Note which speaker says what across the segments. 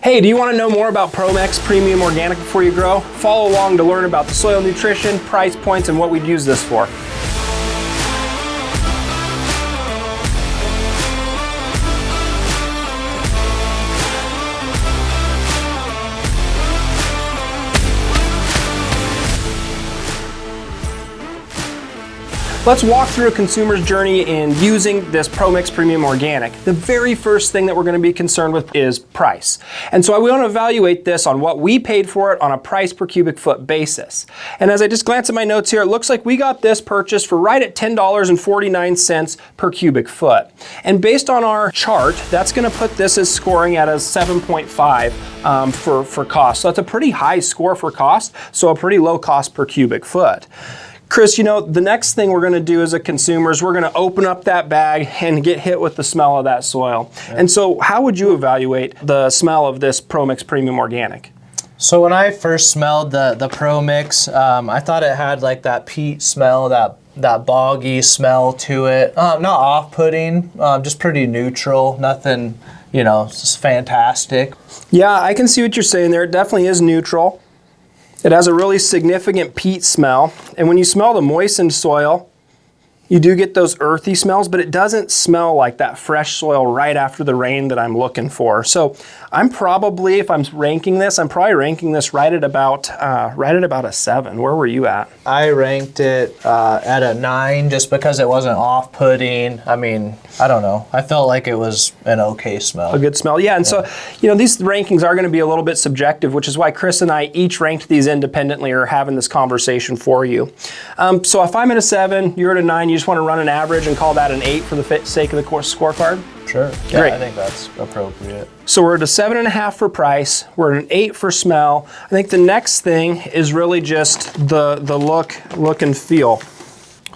Speaker 1: Hey, do you want to know more about ProMix Premium Organic before you grow? Follow along to learn about the soil nutrition, price points, and what we'd use this for. Let's walk through a consumer's journey in using this ProMix Premium Organic. The very first thing that we're going to be concerned with is price. And so we want to evaluate this on what we paid for it on a price per cubic foot basis. And as I just glance at my notes here, it looks like we got this purchased for right at $10.49 per cubic foot. And based on our chart, that's going to put this as scoring at a 7.5 for cost. So that's a pretty high score for cost, so a pretty low cost per cubic foot. Chris, you know, the next thing we're going to do as a consumer is we're going to open up that bag and get hit with the smell of that soil. Yeah. And so how would you evaluate the smell of this ProMix Premium Organic?
Speaker 2: So when I first smelled the ProMix, I thought it had like that peat smell, that boggy smell to it. Not off-putting, just pretty neutral, nothing, you know, just fantastic.
Speaker 1: Yeah, I can see what you're saying there. It definitely is neutral. It has a really significant peat smell, and when you smell the moistened soil, you do get those earthy smells, but it doesn't smell like that fresh soil right after the rain that I'm looking for. So I'm probably, if I'm ranking this, I'm probably ranking this right at about a 7. Where were you at?
Speaker 2: I ranked it at a 9 just because it wasn't off-putting. I mean, I don't know. I felt like it was an okay smell.
Speaker 1: A good smell, yeah. And so, you know, these rankings are going to be a little bit subjective, which is why Chris and I each ranked these independently or having this conversation for you. So if I'm at a 7, you're at a 9, you just want to run an average and call that an 8 for the sake of the scorecard?
Speaker 2: Sure. Yeah,
Speaker 1: great.
Speaker 2: I think that's appropriate.
Speaker 1: So we're at a 7.5 for price. We're at an 8 for smell. I think the next thing is really just the look and feel.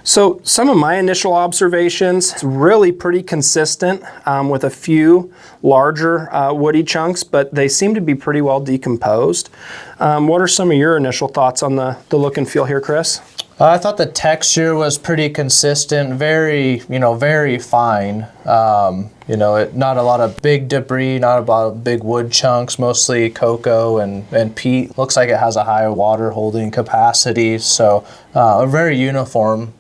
Speaker 1: So some of my initial observations, it's really pretty consistent with a few larger woody chunks, but they seem to be pretty well decomposed. What are some of your initial thoughts on the look and feel here, Chris?
Speaker 2: I thought the texture was pretty consistent, very fine. Not a lot of big debris, not a lot of big wood chunks, mostly cocoa and peat. Looks like it has a high water holding capacity, so a very uniform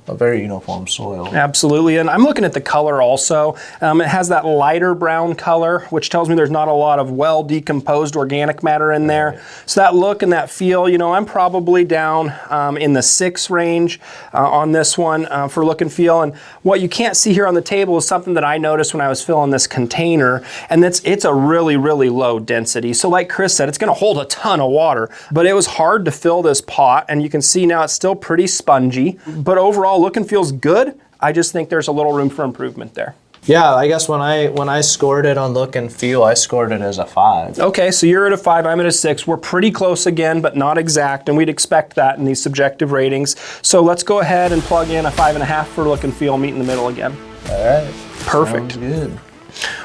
Speaker 2: soil.
Speaker 1: Absolutely, and I'm looking at the color also. It has that lighter brown color, which tells me there's not a lot of well decomposed organic matter in there. Right. So that look and that feel, you know, I'm probably down in the 6 range on this one for look and feel. And what you can't see here on the table is something that I noticed when I was filling this container, and it's a really, really low density. So like Chris said, it's going to hold a ton of water, but it was hard to fill this pot, and you can see now it's still pretty spongy, but overall look and feels good. I just think there's a little room for improvement there.
Speaker 2: Yeah, I guess when I scored it on look and feel, I scored it as a 5.
Speaker 1: Okay, so you're at a 5, I'm at a 6. We're pretty close again, but not exact, and we'd expect that in these subjective ratings. So let's go ahead and plug in a 5.5 for look and feel, meet in the middle again.
Speaker 2: All right.
Speaker 1: Perfect.
Speaker 2: Sounds good.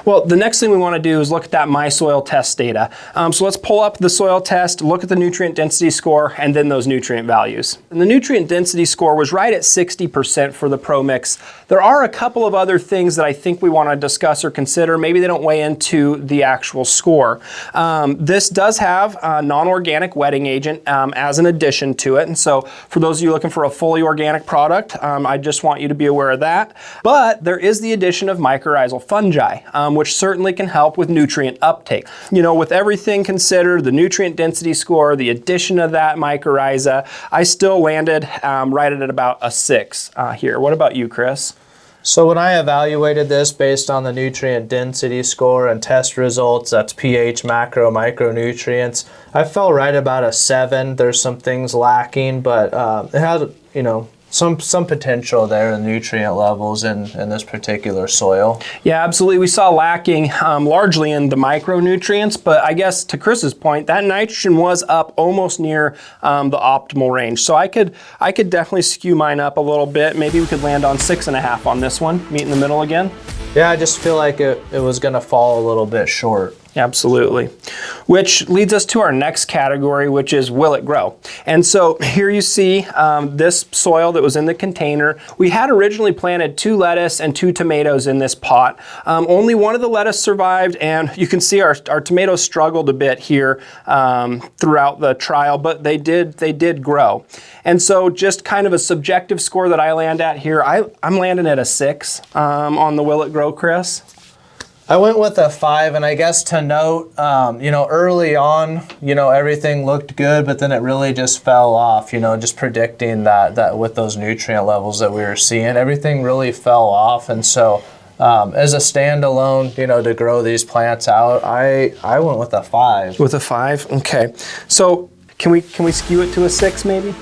Speaker 1: Well, the next thing we want to do is look at that My Soil Test data. So let's pull up the soil test, look at the nutrient density score, and then those nutrient values. And the nutrient density score was right at 60% for the ProMix. There are a couple of other things that I think we want to discuss or consider. Maybe they don't weigh into the actual score. This does have a non-organic wetting agent as an addition to it. And so for those of you looking for a fully organic product, I just want you to be aware of that. But there is the addition of mycorrhizal fungi, which certainly can help with nutrient uptake. You know, with everything considered, the nutrient density score, the addition of that mycorrhiza, I still landed right at about a 6 here. What about you, Chris?
Speaker 2: So when I evaluated this based on the nutrient density score and test results, that's pH, macro, micronutrients, I fell right about a 7. There's some things lacking, but it has, you know, some potential there in nutrient levels in this particular soil.
Speaker 1: Yeah, absolutely. We saw lacking largely in the micronutrients, but I guess to Chris's point, that nitrogen was up almost near the optimal range. So I could definitely skew mine up a little bit. Maybe we could land on 6.5 on this one, meet in the middle again.
Speaker 2: Yeah, I just feel like it was going to fall a little bit short.
Speaker 1: Absolutely. Which leads us to our next category, which is will it grow? And so here you see this soil that was in the container. We had originally planted 2 lettuce and 2 tomatoes in this pot. Only one of the lettuce survived, and you can see our tomatoes struggled a bit here throughout the trial, but they did grow. And so just kind of a subjective score that I land at here, I'm landing at a 6 on the will it grow, Kris.
Speaker 2: I went with a 5, and I guess to note, early on, everything looked good, but then it really just fell off, just predicting that with those nutrient levels that we were seeing, everything really fell off. And so as a standalone, to grow these plants out, I went with a 5.
Speaker 1: With a 5? Okay. So can we skew it to a 6 maybe?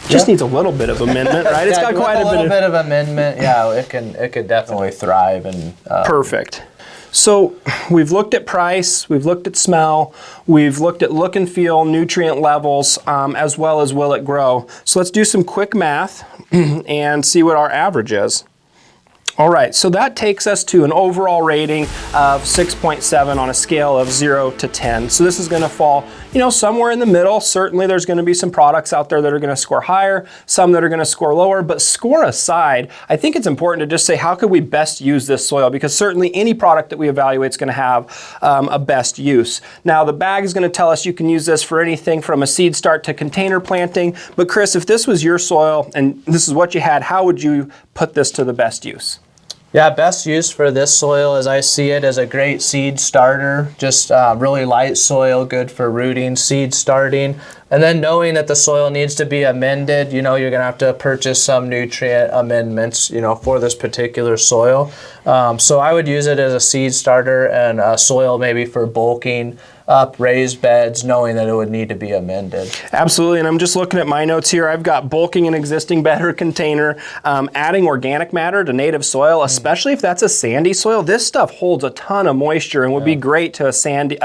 Speaker 1: Just needs a little bit of amendment, right? It's got quite a little
Speaker 2: bit of amendment. Yeah, it could definitely thrive. And
Speaker 1: perfect. So we've looked at price, we've looked at smell, we've looked at look and feel, nutrient levels, as well as will it grow. So let's do some quick math and see what our average is. All right, so that takes us to an overall rating of 6.7 on a scale of 0 to 10. So this is gonna fall, somewhere in the middle. Certainly there's gonna be some products out there that are gonna score higher, some that are gonna score lower, but score aside, I think it's important to just say, how could we best use this soil? Because certainly any product that we evaluate is gonna have a best use. Now the bag is gonna tell us you can use this for anything from a seed start to container planting, but Kris, if this was your soil and this is what you had, how would you put this to the best use?
Speaker 2: Yeah, best use for this soil, as I see it, as a great seed starter. Just really light soil, good for rooting, seed starting. And then knowing that the soil needs to be amended, you're going to have to purchase some nutrient amendments, for this particular soil. So I would use it as a seed starter and a soil maybe for bulking up raised beds, knowing that it would need to be amended.
Speaker 1: Absolutely, and I'm just looking at my notes here. I've got bulking an existing bed or container, adding organic matter to native soil, especially if that's a sandy soil. This stuff holds a ton of moisture and would be great to a sandy,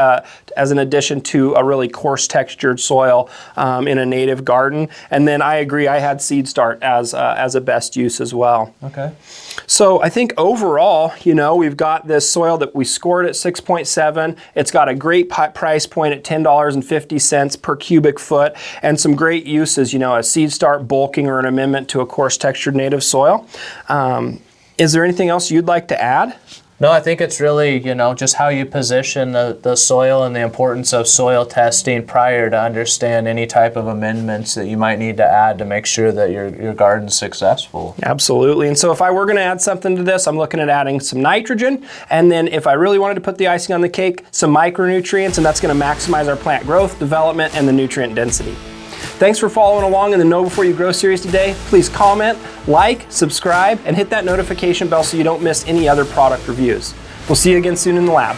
Speaker 1: as an addition to a really coarse textured soil in a native garden. And then I agree, I had seed start as a best use as well.
Speaker 2: Okay.
Speaker 1: So I think overall, we've got this soil that we scored at 6.7. It's got a great price point at $10.50 per cubic foot, and some great uses, a seed start, bulking, or an amendment to a coarse textured native soil. Is there anything else you'd like to add?
Speaker 2: No, I think it's really, just how you position the soil and the importance of soil testing prior to understand any type of amendments that you might need to add to make sure that your garden's successful.
Speaker 1: Absolutely. And so if I were going to add something to this, I'm looking at adding some nitrogen, and then if I really wanted to put the icing on the cake, some micronutrients, and that's going to maximize our plant growth, development, and the nutrient density. Thanks for following along in the Know Before You Grow series today. Please comment, like, subscribe, and hit that notification bell so you don't miss any other product reviews. We'll see you again soon in the lab.